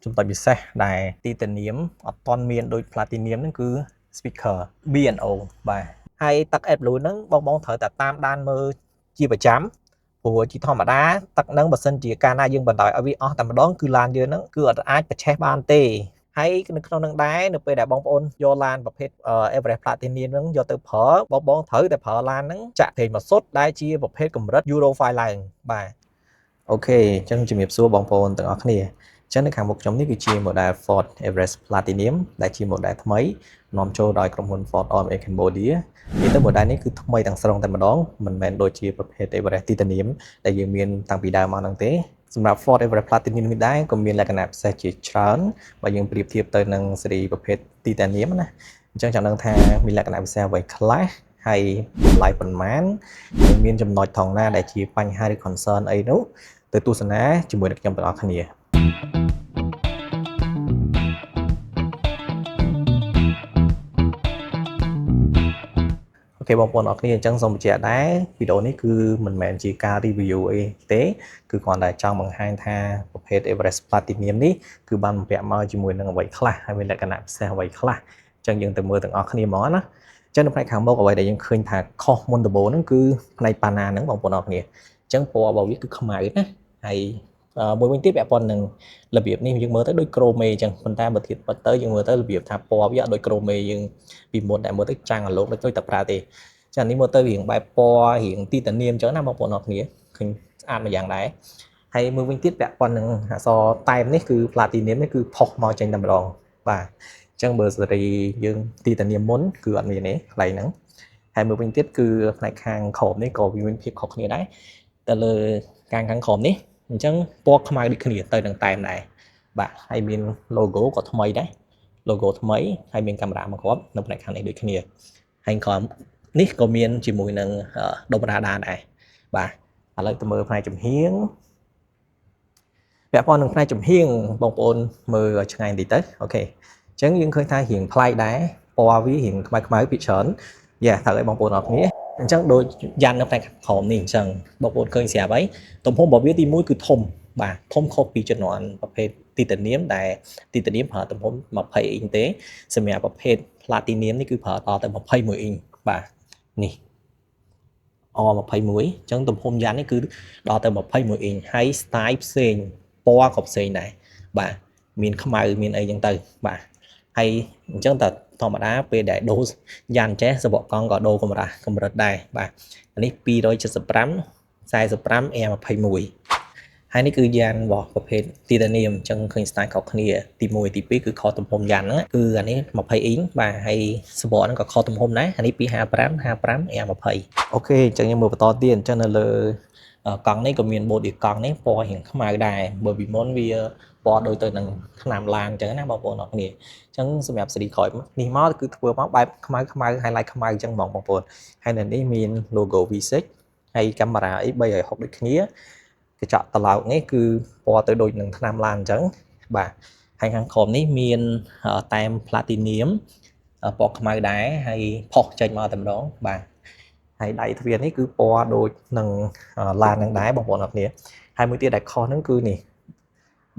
chúng ta biết sẽ đài titanium ở toàn miền đôi platinum nó cứ speaker B&O bài hay tắc ép lùi nó bong thở tại tam đan mơ chia và chám của chỉ thò mà đá tắc nâng bật sân chỉ cana dương bật đòi ở vì tầm đó cứ lan dương nó cứ ở ai và che ban tê hay cái nó nâng đá nó về đại bong ôn do lan và hết Everest platinum nó do từ phở bong thở tại phở lan nó chạm thì mà sốt đá chia và hết cùng rất euro file lại bài ok chân chụp nghiệp xua bong ôn từ ở này chânในខាងមុខខ្ញុំនេះគឺជា model Ford Everest Platinum ដែលជា model ថ្មីនាំចូលដោយក្រុមហ៊ុន Ford of Cambodia នេះទៅ model នេះគឺថ្មីទាំងស្រុងតែម្ដងមិនមែនដូចជាប្រភេទ Everest Titanium ដែលយើងមានតាំងពីដើមមកហ្នឹងទេសម្រាប់ Ford Everest Platinum នេះដែរក៏មានលក្ខណៈពិសេសជាច្រើនបើយើងប្រៀបធៀបទៅនឹងស៊េរីប្រភេទ Titanium ណាអញ្ចឹងចង់ដឹងថាមានលក្ខណៈពិសេសអ្វីខ្លះហើយតម្លៃប៉ុន្មាននិងមានចំណុចថងណាដែលជាបញ្ហាឬ concern អីនោះទៅទស្សនាជាមួយនឹងខ្ញុំទាំងអស់គ្នាអូខេបងប្អូនអរគ្នាអញ្ចឹងសូមបញ្ជាក់ដែរវីដេអូនេះគឺមិនមែនជាការ review អីទេគឺគ្រាន់តែចង់បង្ហាញថាប្រភេទ Everest Platinum នេះគឺបានបំពាក់មកជាមួយនឹងអ្វីខ្លះហើយមានលក្ខណៈពិសេសអ្វីខ្លះអញ្ចឹងយើងទៅមើលទាំងអស់គ្នាហ្មងណាអញ្ចឹងនៅផ្នែកខាងមុខអ្វីដែលយើងឃើញថាខុសមុនដំបូងហ្នឹងគឺផ្នែកប៉ាណាហ្នឹងបងប្អូនអរគ្នាអញ្ចឹងពណ៌របស់វាគឺខ្មៅណាហើយមួយវិញទៀតពាក់ព័ន្ធនឹងរបៀបនេះយើងមើលទៅដូចក្រូមេអញ្ចឹងប៉ុន្តែបើធៀបទៅយើងមើលទៅរបៀបថាពណ៌វាអត់ដូចក្រូមេយើងពីមុនតែមើលទៅចាំងអាលោកដូចតែប្រើទេចានេះមើលទៅរៀងបែបពណ៌រៀងទីតានៀមអញ្ចឹងណាបងប្អូនអរគ្នាឃើញស្អាតមួយយ៉ាងដែរហើយមួយវិញទៀតពាក់ព័ន្ធនឹងអក្សរតែមនេះគឺ Platinum នេះគឺផុសមកចេញតែម្ដងបាទអញ្ចឹងបើសេរីយើងទីតានៀមមុនគឺអត់មានទេកន្លែងហ្នឹងហើយមួយវិញទៀតគឺផ្នែកខាងក្រោមនេះក៏វាមានភាពខុសគ្នាដែរទៅលើខាងក្រោមនេះអញ្ចឹងពណ៌ខ្មៅដូចគ្នាទៅនឹងតែមដែរបាទហើយមាន logo ក៏ថ្មីដែរ logo ថ្មីហើយមានកាមេរ៉ាមកគ្រាប់នៅផ្នែកខាងនេះដូចគ្នាហើយក្រោមនេះក៏មានជាមួយនឹងដុំរ៉ាដាដែរបាទឥឡូវទៅមើលផ្នែកចំហៀងពាក់ព័ន្ធនឹងផ្នែកចំហៀងបងប្អូនមើលឲ្យឆ្ងាយបន្តិចទៅអូខេអញ្ចឹងយើងឃើញថារៀងប្លែកដែរពណ៌វារៀងខ្មៅពីច្រើនយ៉ាត្រូវឲ្យបងប្អូនអរគ្នាអញ្ចឹងដូចយ៉ាននៅផ្នែកក្រោមនេះអញ្ចឹងបងប្អូនឃើញស្រាប់ហើយទំហំរបស់វាទី1គឺធំបាទធំខុសពីជំនាន់ប្រភេទ Titanium ដែល Titanium ប្រើទំហំ20អ៊ីងទេសម្រាប់ប្រភេទ Platinum នេះគឺប្រើដល់តែ21អ៊ីងបាទនេះ21អញ្ចឹងទំហំយ៉ាននេះគឺដល់ទៅ21អ៊ីងហើយ style ផ្សេងពណ៌ក៏ផ្សេងដែរបាទមានខ្មៅមានអីចឹងទៅបាទហើយអញ្ចឹងតធម្មតាពេលដែលដូសយ៉ានចេះសបកកង់ក៏ដូរកម្រិតដែរបាទនេះ275 45 Air21ហើយនេះគឺយ៉ានរបស់ប្រភេទ Titanium អញ្ចឹងឃើញ style ខុសគ្នាទី1ទី2គឺខុសទំហំយ៉ានហ្នឹងគឺអានេះ20អ៊ីងបាទហើយសបកហ្នឹងក៏ខុសទំហំដែរអានេះ255 Air20អូខេអញ្ចឹងយើងមើលបន្តទៀតអញ្ចឹងនៅលើកង់នេះក៏មាន body កង់នេះពណ៌រៀងខ្មៅដែរបើពីមុនវាពណ៌ដូចទៅនឹងថ្នាំឡានអញ្ចឹងណាបងប្អូនអរគ្នាអញ្ចឹងសម្រាប់ស៊េរីក្រោយនេះមកគឺធ្វើមកបែបខ្មៅ highlight ខ្មៅអញ្ចឹងហ្មងបងប្អូនហើយនៅនេះមាន logo V6 ហើយកាមេរ៉ាអី360ដូចគ្នាកញ្ចក់ត្រឡោកនេះគឺពណ៌ទៅដូចនឹងថ្នាំឡានអញ្ចឹងបាទហើយខាងក្រោមនេះមានតែម Platinum ពណ៌ខ្មៅដែរហើយផុសចេញមកតែម្ដងបាទហើយដៃទ្វារនេះគឺពណ៌ដូចនឹងឡាននឹងដែរបងប្អូនអរគ្នាហើយមួយទៀតដែលខុសហ្នឹងគឺនេះ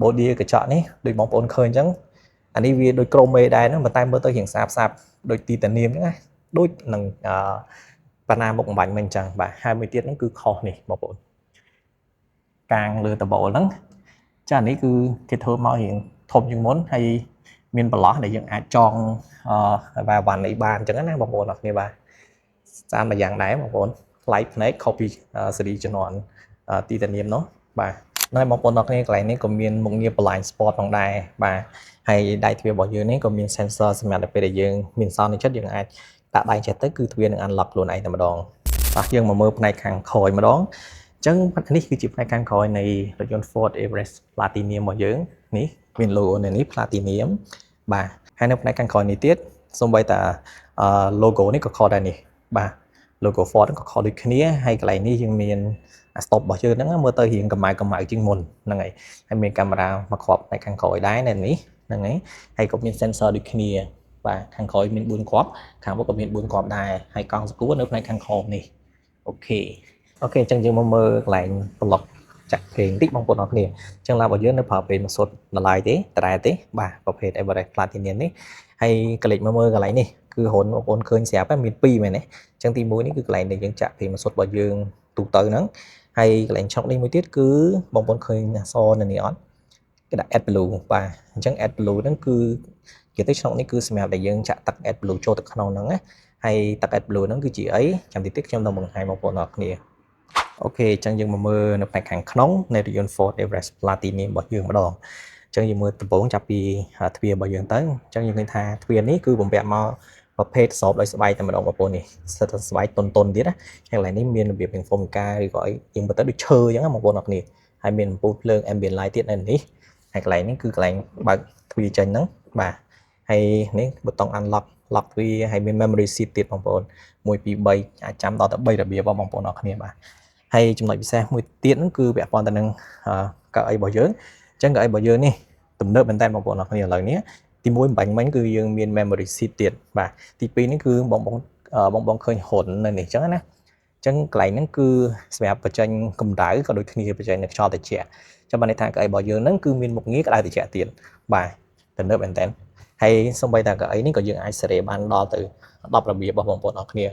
body កញ្ចក់នេះដូចបងប្អូនឃើញអញ្ចឹងអានេះវាដូចក្រូមេដែរហ្នឹងប៉ុន្តែមើលទៅរៀងស្អាតដូច Titanium ហ្នឹងណាដូចនឹងប៉ាណាមុខបំបញ្ញមិញអញ្ចឹងបាទហើយមួយទៀតហ្នឹងគឺខុសនេះបងប្អូនកាងលើដបូលហ្នឹងចានេះគឺគេធ្វើមករៀងធំជាងមុនហើយមានបន្លោះដែលយើងអាចចងវ៉ាន់នេះបានអញ្ចឹងណាបងប្អូនអរគ្នាបាទស្អាតមួយយ៉ាងដែរបងប្អូនផ្លែកភ្នែកខុសពីស៊េរីជំនាន់ Titanium នោះបាទហើយបងប្អូនអរគ្នាកន្លែងនេះក៏មានមុខងារ blind spot ផងដែរបាទហើយដៃទ្វាររបស់យើងនេះក៏មាន sensor សម្រាប់ពេលដែលយើងមានសោកនៅចិត្តយើងអាចដាក់ដៃចេះទៅគឺទ្វារនឹង unlock ខ្លួនឯងតែម្ដងបាទយើងមកមើលផ្នែកខាងក្រោយម្ដងអញ្ចឹងនេះគឺជាផ្នែកខាងក្រោយនៃរថយន្ត Ford Everest Platinum របស់យើងនេះមាន logo នៅនេះ Platinum បាទហើយនៅផ្នែកខាងក្រោយនេះទៀតសូម្បីតែ logo នេះក៏ខុសដែរនេះបាទ logo Ford ក៏ខុសដូចគ្នាហើយកន្លែងនេះយើងមាន stop របស់យើងហ្នឹងមើលទៅរៀងកម្ៅជាងមុនហ្នឹងហើយមានកាមេរ៉ាមកគ្រាប់ផ្នែកខាងក្រោយដែរនៅនេះហ្នឹងហើយក៏មាន sensor ដូចគ្នាបាទខាងក្រោយមាន4គ្រាប់ខាងមុខក៏មាន4គ្រាប់ដែរហើយកង់ស្គួរនៅផ្នែកខាងក្រោមនេះអូខេអញ្ចឹងយើងមកមើលកន្លែងប្លុក ចាក់ភ្លេងតិចបងប្អូនអរគ្នាចឹងឡាបើយើងនៅប្រើពេលមកសុទ្ធដល់ឡាយទេតែទេបាទប្រភេទ Everest Platinum នេះហើយកលិចមើលកន្លែងនេះគឺរនបងប្អូនឃើញស្រាប់មាន2មែនទេចឹងទី1នេះគឺកន្លែងដែលយើងចាក់ភ្លេងមកសុទ្ធរបស់យើងទូទៅហ្នឹងហើយកន្លែងឆុកនេះមួយទៀតគឺបងប្អូនឃើញអក្សរនៅនេះអត់គេដាក់ add blue បាទអញ្ចឹង add blue ហ្នឹងគឺគេទៅឆុកនេះគឺសម្រាប់ដែលយើងចាក់ទឹក add blue ចូលទៅក្នុងហ្នឹងណាហើយទឹក add blue ហ្នឹងគឺជាអីចាំតិចទៀតខ្ញុំនឹងបង្ហាញបងប្អូនអរគ្នាអូខេអញ្ចឹងយើងមកមើលនៅផ្នែកខាងក្នុងនៃ Rayon Ford Everest Platinum របស់យើងម្ដងអញ្ចឹងយើងមើលដំបូងចាប់ពីទ្វាររបស់យើងទៅអញ្ចឹងយើងឃើញថាទ្វារនេះគឺបំពាក់មកប្រភេទសបដោយស្បែកតែម្ដងបងប្អូននេះសិតតែស្បែកតុនទៀតណាហើយកន្លែងនេះមានរបៀប Informica ឬក៏អីយើងមើលទៅដូចឈើអញ្ចឹងបងប្អូនអរគ្នាហើយមានអំពូលភ្លើង ambient light ទៀតនៅនេះហើយកន្លែងនេះគឺកន្លែងបើកទ្វារចេញហ្នឹងបាទហើយនេះប៊ូតុង unlock lock ទ្វារហើយមាន memory seat ទៀតបងប្អូន1 2 3អាចចាំដល់ទៅ3របៀបបងប្អូនអរគ្នាបាទហើយចំណុចពិសេសមួយទៀតហ្នឹងគឺពាក់ព័ន្ធទៅនឹងកៅអីរបស់យើងអញ្ចឹងកៅអីរបស់យើងនេះទំនើបមែនតើបងប្អូនអរគ្នាឥឡូវនេះទី1បាញ់មិញគឺយើងមាន memory seat ទៀតបាទទី2នេះគឺបងឃើញហ៊ុននៅនេះអញ្ចឹងណាអញ្ចឹងកន្លែងហ្នឹងគឺសម្រាប់បញ្ចេញកម្ដៅក៏ដូចគ្នាបញ្ចេញនៅខ្យល់ត្រជាក់ចាំបានន័យថាកៅអីរបស់យើងហ្នឹងគឺមានមុខងារក្ដៅត្រជាក់ទៀតបាទទំនើបមែនតើហើយសូម្បីតែកៅអីនេះក៏យើងអាចសេរីបានដល់ទៅ10របៀបរបស់បងប្អូនអរគ្នា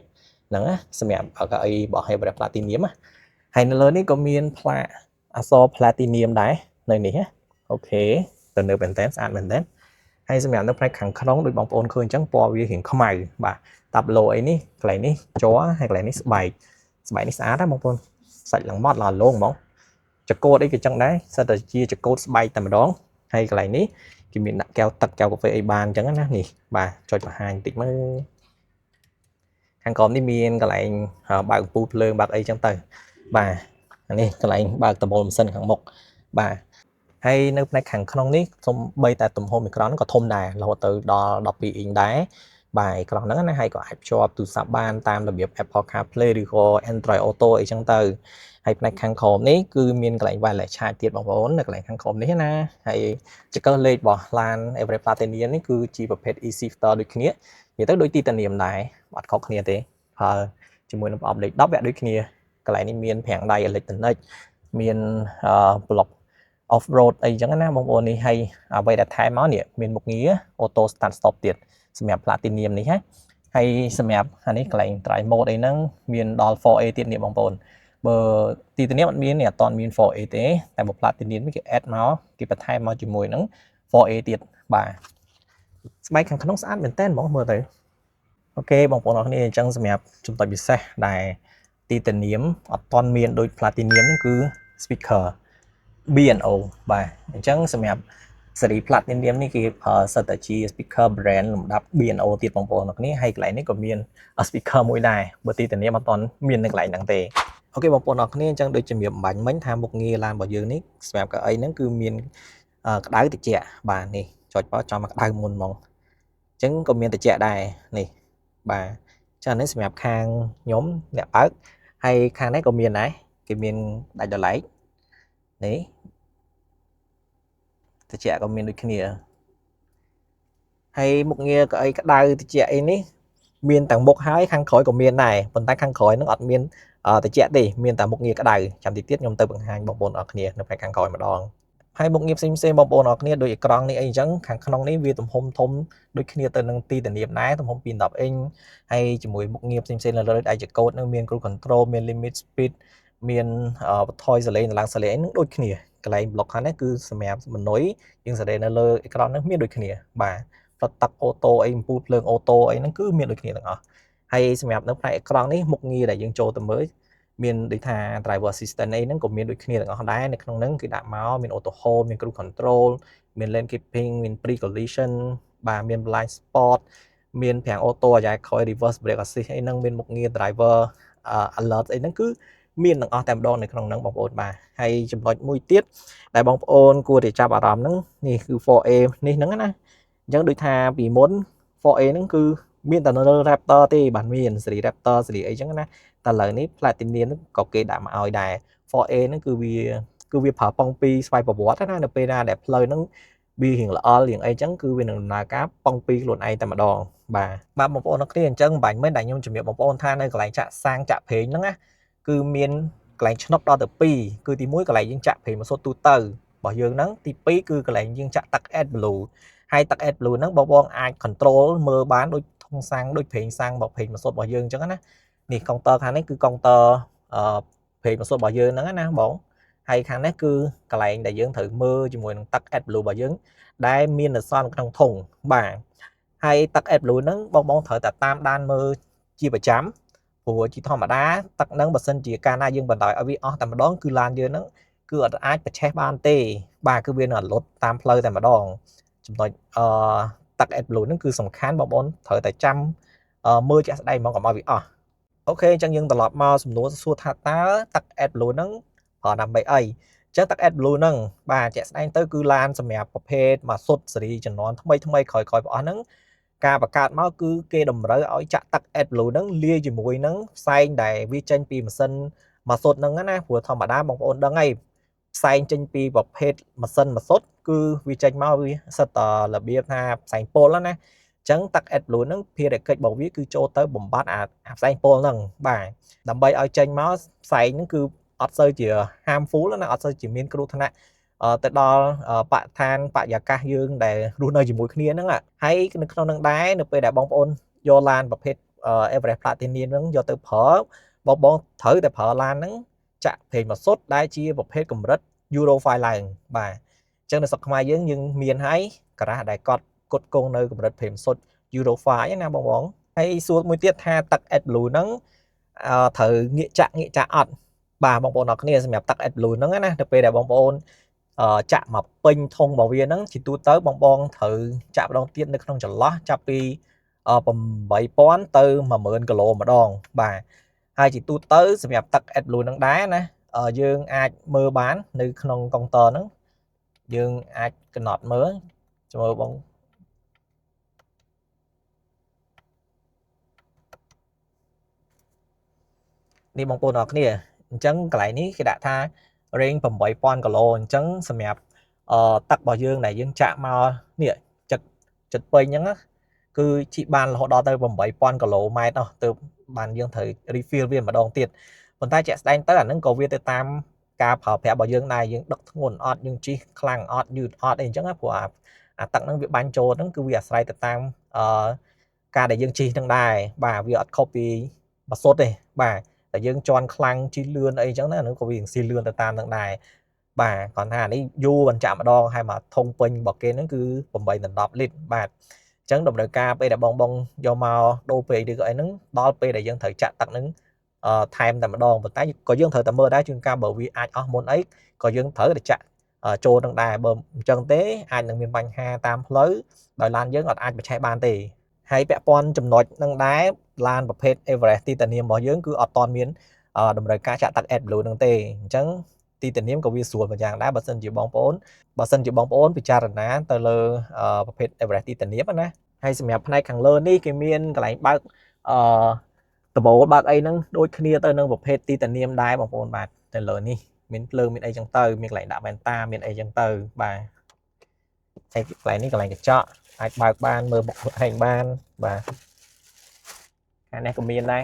ហ្នឹងណាសម្រាប់កៅអីរបស់ Everest Platinum ណាហើយនៅលើនេះក៏មានផ្លាកអក្សរ Platinum ដែរនៅនេះណាអូខេទៅនៅមែនតើស្អាតមែនតើហើយសម្រាប់នៅផ្នែកខាងក្នុងដូចបងប្អូនឃើញអញ្ចឹងពណ៌វារៀងខ្មៅបាទតាប់ឡូអីនេះកន្លែងនេះជ័រហើយកន្លែងនេះស្បែកនេះស្អាតណាបងប្អូនសាច់ឡើងម៉ត់ឡើងលងហ្មងចកោតអីក៏ចឹងដែរសិតតែជាចកោតស្បែកតែម្ដងហើយកន្លែងនេះគេមានដាក់កែវទឹកកែវកាហ្វេអីបានអញ្ចឹងណានេះបាទចុចបង្ហាញបន្តិចមើលខាងក្រោមនេះមានកន្លែងបើកអំពូលភ្លើងបើកអីចឹងទៅបាទនេះកន្លែងបើកតមូលម៉ាស៊ីនខាងមុខបាទហើយនៅផ្នែកខាងក្នុងនេះសូម្បីតែទំហំអេក្រង់ក៏ធំដែររហូតទៅដល់12អ៊ីងដែរបាទអេក្រង់ហ្នឹងណាហើយក៏អាចភ្ជាប់ទូរស័ព្ទបានតាមរបៀប Apple CarPlay ឬក៏ Android Auto អីចឹងទៅហើយផ្នែកខាងក្រោមនេះគឺមានកន្លែង wireless charge ទៀតបងប្អូននៅកន្លែងខាងក្រោមនេះណាហើយចង្កឹះលេខរបស់ឡាន Everest Platinum នេះគឺជាប្រភេទ e-shifter ដូចគ្នានិយាយទៅដូច Titanium ដែរអត់ខុសគ្នាទេហើយជាមួយនឹងប្រអប់លេខ10វាក់ដូចគ្នាកន្លែងនេះមានប្រាំងដៃ electronic មានblock off road អីចឹងណាបងប្អូននេះហើយអ្វីដែលថែមមកនេះមានមុខងារ auto start stop ទៀតសម្រាប់ Platinum នេះហើយសម្រាប់អានេះកន្លែង drive mode អីហ្នឹងមានដល់ 4A ទៀតនេះបងប្អូនបើ Titanium អត់មាននេះអត់ទាន់មាន 4A ទេតែបើ Platinum គេ add មកគេបន្ថែមមកជាមួយនឹង 4A ទៀតបាទស្បែកខាងក្នុងស្អាតមែនតើហ្មងមើលទៅអូខេបងប្អូនអរគ្នាអញ្ចឹងសម្រាប់ចំណុចពិសេសដែល Titanium អត់ទាន់មានដូច Platinum ហ្នឹងគឺ speaker B&O បាទអញ្ចឹងសម្រាប់សេរី Platinum នេះគេសិតតែជា speaker brand លំដាប់ B&O ទៀតបងប្អូនអរគ្នាហើយកន្លែងនេះក៏មាន speaker មួយដែរបើ Titanium អត់ទាន់មាននៅកន្លែងហ្នឹងទេអូខេបងប្អូនអរគ្នាអញ្ចឹងដូចជំរាបបំបញ្ញមិញថាមុខងារឡានរបស់យើងនេះសម្រាប់កៅអីហ្នឹងគឺមានក្តៅត្រជាក់បាទនេះចុចបើចំមកក្តៅមុនហ្មងអញ្ចឹងក៏មានត្រជាក់ដែរនេះបាទចានេះសម្រាប់ខាងខ្ញុំអ្នកបើកហើយខាងនេះក៏មានដែរគេមានដាច់ដល់ឡែកនេះត្រជាក់ក៏មានដូចគ្នាហើយមុខងារក៏អីក្តៅត្រជាក់អីនេះមានទាំងមុខហើយខាងក្រោយក៏មានដែរប៉ុន្តែខាងក្រោយនឹងអត់មានត្រជាក់ទេមានតែមុខងារក្តៅចាំតិចទៀតខ្ញុំទៅបង្ហាញបងប្អូនអរគ្នានៅផ្នែកខាងក្រោយម្ដងហើយមុខងារផ្សេងបងប្អូនអរគ្នាដូចអេក្រង់នេះអីអញ្ចឹងខាងក្នុងនេះវាទំហំធំដូចគ្នាទៅនឹងTitaniumដែរទំហំ210អ៊ីងហើយជាមួយមុខងារផ្សេងលើលើដៃចកោតនឹងមាន cruise control មាន limit speed មានបន្ថយសលេងឡើងសលេងនឹងដូចគ្នាកន្លែង block ខាងនេះគឺសម្រាប់មនុយយើងសេរីនៅលើអេក្រង់នេះមានដូចគ្នាបាទផ្លិតទឹកអូតូអីអំពូលភ្លើងអូតូអីហ្នឹងគឺមានដូចគ្នាទាំងអស់ហើយសម្រាប់នៅផ្នែកអេក្រង់នេះមុខងារដែលយើងចូលទៅមើលមានដូចថា driver assistant អីហ្នឹងក៏មានដូចគ្នាទាំងអស់ដែរនៅក្នុងហ្នឹងគឺដាក់មកមាន auto hold មាន cruise control មាន lane keeping មាន pre collision បាទមាន blind spot មានប្រាំងអូតូអាយ៉ែក្រោយ reverse brake assist អីហ្នឹងមានមុខងារ driver alert អីហ្នឹងគឺមានទាំងអស់តែម្ដងនៅក្នុងហ្នឹងបងប្អូនបាទហើយចំណុចមួយទៀតដែលបងប្អូនគួរតែចាប់អារម្មណ៍ហ្នឹងនេះគឺ 4A នេះហ្នឹងណាអញ្ចឹងដូចថាពីមុន 4A ហ្នឹងគឺមានតែនៅលើ Raptor ទេបាទមានសេរី Raptor សេរីអីចឹងណាតែឥឡូវនេះ Platinum ហ្នឹងក៏គេដាក់មកឲ្យដែរ 4A ហ្នឹងគឺវាប្រើប៉ង់ពីស្វ័យប្រវត្តិណានៅពេលណាដែលផ្លូវហ្នឹងវារៀងល្អល់រៀងអីចឹងគឺវានឹងដំណើរការប៉ង់ពីខ្លួនឯងតែម្ដងបាទបងប្អូនអរគ្នាអញ្ចឹងបាញ់មិញដែលខ្ញុំជំរាបបងប្អូនថានៅកន្លែងចាក់សាំងចាក់ប្រេងហ្នឹងណាគឺមាន កន្លែងឆ្នុកដល់ទៅ2គឺទី1កន្លែងយើងចាក់ប្រេងម្សត់ទូទៅរបស់យើងហ្នឹងទី2គឺកន្លែងយើងចាក់ទឹក AdBlue ហើយទឹក AdBlue ហ្នឹងបងអាច control មើលបានដូចធុងសាំងដូចប្រេងសាំងរបស់ប្រេងម្សត់របស់យើងអញ្ចឹងណានេះកុងទ័រខាងនេះគឺកុងទ័រប្រេងម្សត់របស់យើងហ្នឹងណាបងហើយខាងនេះគឺកន្លែងដែលយើងត្រូវមើលជាមួយនឹងទឹក AdBlue របស់យើងដែលមាននៅសល់ក្នុងធុងបាទហើយទឹក AdBlue ហ្នឹងបងត្រូវតែតាមដានមើលជាប្រចាំព្រោះជាធម្មតាទឹកហ្នឹងបើសិនជាកាលណាយើងបណ្ដោយឲ្យវាអស់តែម្ដងគឺឡានយើងហ្នឹងគឺអត់អាចប្រឆេះបានទេបាទគឺវានៅលុតតាមផ្លូវតែម្ដងចំណុចទឹក AdBlue ហ្នឹងគឺសំខាន់បងប្អូនត្រូវតែចាំមើលជាក់ស្ដែងហ្មងកុំឲ្យវាអស់អូខេអញ្ចឹងយើងត្រឡប់មកសំណួរសួរថាតើទឹក AdBlue ហ្នឹងប្រើដើម្បីអីអញ្ចឹងទឹក AdBlue ហ្នឹងបាទជាក់ស្ដែងទៅគឺឡានសម្រាប់ប្រភេទមកសុទ្ធស៊េរីជំនាន់ថ្មីក្រោយៗបងអស់ហ្នឹងការបង្កើតមកគឺគេតម្រូវឲ្យចាក់ទឹក AdBlue ហ្នឹងលាយជាមួយនឹងផ្សែងដែលវាចេញពីម៉ាស៊ីនមកសុទ្ធហ្នឹងណាព្រោះធម្មតាបងប្អូនដឹងហើយផ្សែងចេញពីប្រភេទម៉ាស៊ីនមកសុទ្ធគឺវាចេញមកវាសិតតរបៀបថាផ្សែងពុលណាអញ្ចឹងទឹក AdBlue ហ្នឹងភារកិច្ចរបស់វាគឺចូលទៅបំបត្តិអាផ្សែងពុលហ្នឹងបាទដើម្បីឲ្យចេញមកផ្សែងហ្នឹងគឺអត់សូវជា harmful ណាអត់សូវជាមានគ្រោះថ្នាក់ទៅដល់បរិស្ថានបរិយាកាសយើងដែលរស់នៅជាមួយគ្នាហ្នឹងហើយនៅក្នុងហ្នឹងដែរនៅពេលដែលបងប្អូនយកឡានប្រភេទ Everest Platinum ហ្នឹងយកទៅប្រើបងត្រូវតែប្រើឡានហ្នឹងចាក់ប្រេងម៉ាស៊ុតដែលជាប្រភេទកម្រិត Euro 5 ឡើងបាទអញ្ចឹងនៅស្រុកខ្មែរយើងមានហើយការ៉ាស់ដែលគាត់គត់គង់នៅកម្រិតប្រេងម៉ាស៊ុត Euro 5 ណាបងហើយសួរមួយទៀតថាទឹក AdBlue ហ្នឹងត្រូវងាកចាក់អត់បាទបងប្អូនអរគ្នាសម្រាប់ទឹក AdBlue ហ្នឹងណាទៅពេលដែលបងប្អូនចាក់មកពេញធុងរបស់វាហ្នឹងជាទូទៅបងត្រូវចាក់ម្ដងទៀតនៅក្នុងចន្លោះចាប់ពី8000ទៅ10000គីឡូម្ដងបាទហើយជាទូទៅសម្រាប់ទឹក AdBlue ហ្នឹងដែរណាយើងអាចមើលបាននៅក្នុងកុងទ័រហ្នឹងយើងអាចកំណត់មើលចូលបងនេះបងប្អូនអរគ្នាអញ្ចឹងកន្លែងនេះគេដាក់ថា range 8000គីឡូអញ្ចឹងសម្រាប់ទឹករបស់យើងដែលយើងចាក់មកនេះចិត្តពេញអញ្ចឹងគឺជីបានរហូតដល់ទៅ8000គីឡូម៉ែត្រទៅបានយើងត្រូវ refill វាម្ដងទៀតប៉ុន្តែជាក់ស្ដែងទៅអានឹងក៏វាទៅតាមការប្រើប្រាស់របស់យើងដែរយើងដឹកធ្ងន់អត់យើងជិះខ្លាំងអត់យឺតអត់អីអញ្ចឹងព្រោះអាទឹកហ្នឹងវាបាញ់ចូលហ្នឹងគឺវាអាស្រ័យទៅតាមការដែលយើងជិះហ្នឹងដែរបាទវាអត់ខុសពីម៉ាស៊ុតទេបាទតែយើងជន់ខ្លាំងជិះលឿនអីអញ្ចឹងណាហ្នឹងក៏វាស៊ីលឿនទៅតាមហ្នឹងដែរបាទគាត់ថានេះយូរបញ្ចាក់ម្ដងហើយមកធុងពេញរបស់គេហ្នឹងគឺ8ដល់10លីត្របាទអញ្ចឹងតម្រូវការពេលដែលបងយកមកដូរពេកឬក៏អីហ្នឹងដល់ពេលដែលយើងត្រូវចាក់ទឹកហ្នឹងថែមតែម្ដងប៉ុន្តែក៏យើងត្រូវតែមើលដែរជួនកាលបើវាអាចអស់មុនអីក៏យើងត្រូវតែចាក់ចូលនឹងដែរបើអញ្ចឹងទេអាចនឹងមានបញ្ហាតាមផ្លូវដោយឡានយើងអត់អាចបញ្ឆេះបានទេហើយពាក់ព័ន្ធចំណុចនឹងដែរឡានប្រភេទ Everest Titanium របស់យើងគឺអត់តមាន តម្រូវការចាក់ទឹក AdBlue នឹងទេអញ្ចឹង Titanium ក៏វាស្រួលមួយយ៉ាងដែរបើសិនជាបងប្អូនពិចារណាទៅលើប្រភេទ Everest Titanium ណាហើយសម្រាប់ផ្នែកខាងលើនេះគេមានកន្លែងបើកដបូលបើកអីហ្នឹងដូចគ្នាទៅនឹងប្រភេទ Titanium ដែរបងប្អូនបាទទៅលើនេះមានភ្លើងមានអីចឹងទៅមានកន្លែងដាក់វ៉ែនតាមានអីចឹងទៅបាទហើយកន្លែងនេះកន្លែងកញ្ចក់អាចបើកបានមើលមុខហែងបានបាទខាងនេះក៏មានដែរ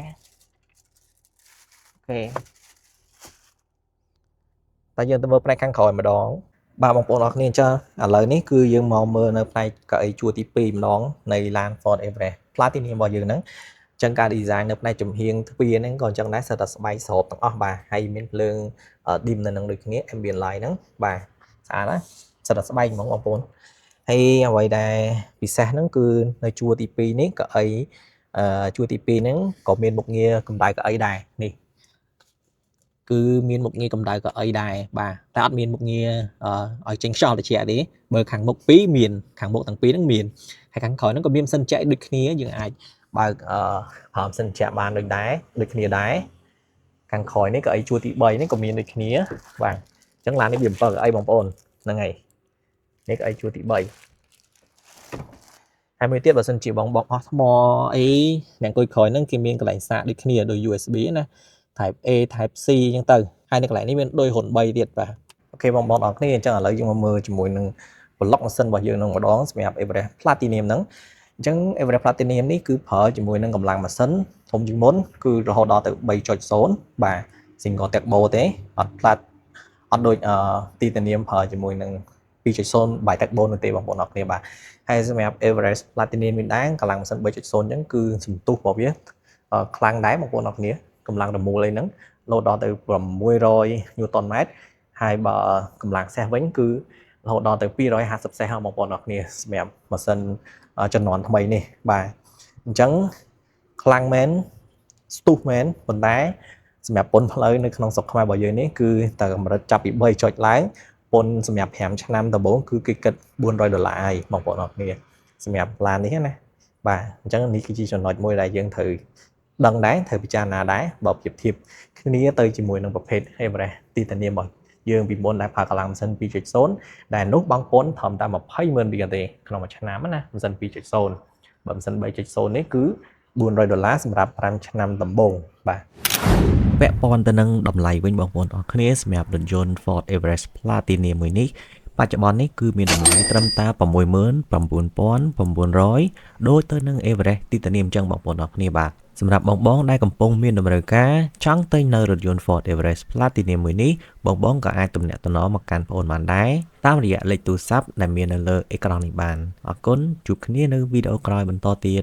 អូខេតែយើងទៅមើលផ្នែកខាងក្រោយម្ដងបាទបងប្អូនអរគ្នាអញ្ចឹងឥឡូវនេះគឺយើងមកមើលនៅផ្នែកកៅអីជួរទី2ម្ដងនៃឡាន Ford Everest Platinum របស់យើងហ្នឹងអញ្ចឹងការ design នៅផ្នែកចំហៀងទ្វារហ្នឹងក៏អញ្ចឹងដែរសិតតែស្បែកស្រូបទាំងអស់បាទហើយមានភ្លើង dim នៅនឹងដូចគ្នា ambient light ហ្នឹងបាទស្អាតណាសិតតែស្បែកហ្មងបងប្អូនហើយអ្វីដែលពិសេសហ្នឹងគឺនៅជួរទី2នេះកៅអីជួរទី2ហ្នឹងក៏មានមុខងារកម្ដៅកៅអីដែរនេះគឺមានមុខងារកម្ដៅកៅអីដែរបាទតែអត់មានមុខងារឲ្យចេញខ្យល់ត្រជាក់ទេបើខាងមុខ2មានខាងមុខទាំងពីរហ្នឹងមានហើយខាងក្រោយហ្នឹងក៏មានម៉ាស៊ីនចែកដូចគ្នាយើងអាចបើកប្រើម៉ាស៊ីនចែកបានដូចគ្នាដែរខាងក្រោយនេះកៅអីជួរទី3នេះក៏មានដូចគ្នាបាទអញ្ចឹងឡាននេះវា7កៅអីបងប្អូនហ្នឹងហើយនេះកៅអីជួរទី3ហើយមួយទៀតបើសិនជាបងអស់ថ្មអីអ្នកអង្គុយក្រោយហ្នឹងគេមានកន្លែងសាកដូចគ្នាដោយ USB ណា Type A Type C អញ្ចឹងទៅហើយនៅកន្លែងនេះមានដូចហ៊ុន3ទៀតបាទអូខេបងប្អូនអរគ្នាអញ្ចឹងឥឡូវយើងមកមើលជាមួយនឹងប្លុកម៉ាស៊ីនរបស់យើងនឹងម្ដងសម្រាប់ Everest Platinum ហ្នឹងអញ្ចឹង Everest Platinum នេះគឺប្រើជាមួយនឹងកម្លាំងម៉ាស៊ីនធំជាងមុនគឺរហូតដល់ទៅ 3.0 បាទ single turbo ទេអត់ផ្លាត់អត់ដូចtitanium ប្រើជាមួយនឹង 2.0 បាយ turbo នោះទេបងប្អូនអរគ្នាបាទហើយសម្រាប់ Everest Platinum នេះដែរកម្លាំងម៉ាស៊ីន 3.0 អញ្ចឹងគឺសន្ទុះរបស់វាខ្លាំងដែរបងប្អូនអរគ្នាកម្លាំងរមូលអីហ្នឹងលោតដល់ទៅ600 Newton m ហើយបើកម្លាំងសេះវិញគឺរហូតដល់ទៅ250សេះបងប្អូនអរគ្នាសម្រាប់ម៉ាស៊ីនជំនាន់ថ្មីនេះបាទអញ្ចឹងខ្លាំងមែនស្ទុះមែនប៉ុន្តែសម្រាប់ពន្ធផ្លូវនៅក្នុងស្រុកខ្មែររបស់យើងនេះគឺតែកម្រិតចាប់ពី3ចុចឡើងពន្ធសម្រាប់5ឆ្នាំដំបូងគឺគេគិត$400ហើយបងប្អូនអរគ្នាសម្រាប់ឡាននេះណាបាទអញ្ចឹងនេះគឺជាចំណុចមួយដែលយើងត្រូវដឹងដែរត្រូវពិចារណាដែរបើប្រៀបធៀបគ្នាទៅជាមួយនឹងប្រភេទ Everest Titanium របស់យើងពីមុនដែលប្រើកម្លាំងម៉ាស៊ីន 2.0 ដែលនោះបង់ពន្ធត្រឹមតែ$20000ទេក្នុងមួយឆ្នាំណាម៉ាស៊ីន 2.0 បើម៉ាស៊ីន 3.0 នេះគឺ$400សម្រាប់5ឆ្នាំដំបូងបាទពាក់ព័ន្ធទៅនឹងតម្លៃវិញបងប្អូនអរគ្នាសម្រាប់រថយន្ត Ford Everest Platinum មួយនេះបច្ចុប្បន្ននេះគឺមានតម្លៃត្រឹមតែ$69900ដូចទៅនឹង Everest Titanium ចឹងបងប្អូនអរគ្នាបាទសម្រាប់បងដែលកំពុងមានតម្រូវការចង់ទិញនៅរថយន្ត Ford Everest Platinum មួយនេះបងក៏អាចទំនាក់ទំនងមកកាន់បងប្អូនបានដែរតាមរយៈលេខទូរស័ព្ទដែលមាននៅលើអេក្រង់នេះបានអរគុណជួបគ្នានៅវីដេអូក្រោយបន្តទៀត